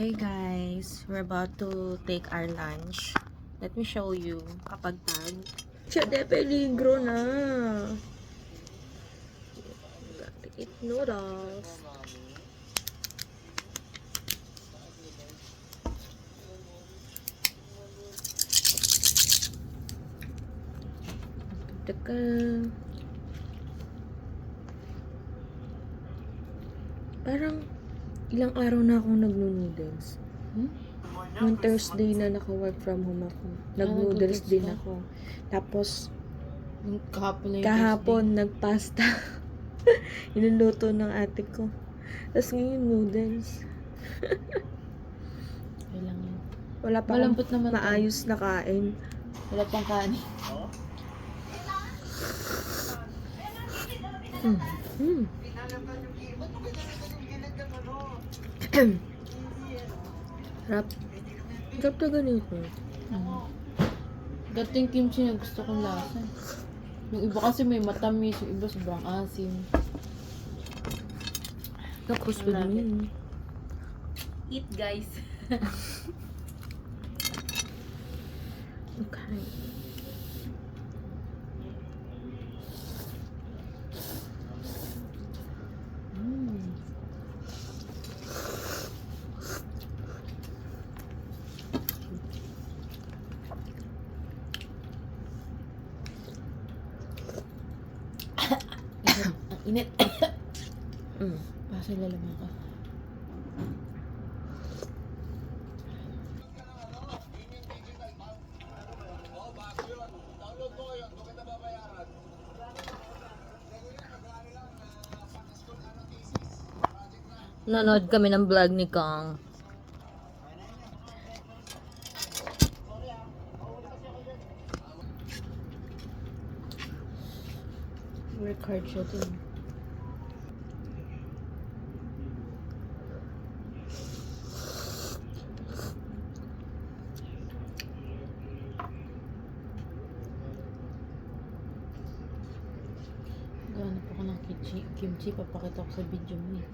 Hey guys, we're about to take our lunch. Let me show you. Kapag tag. Siya de peligro na. Gotta eat noodles. Teka. Parang ilang araw na akong nag-noodles. Noong Thursday na naka-work from home ako. Nag-noodles din ako. Tapos, kahapon nag-pasta. Inuluto ng ate ko. Tapos ngayon noodles. Kailangan. Wala pa Malambot akong naman maayos na kain. Wala pang kanin. Rap. Rap na ganito. Gato yung kimchi na gusto kong lasa. Yung iba kasi may matamis, yung iba sobrang asim. Tapos with me. Eat guys. Okay. Ang init. Basta lalaman ka. Nanood kami ng vlog ni Kong. Record siya din. Gahanap ako ng kimchi. Papakita ko sa video mo eh.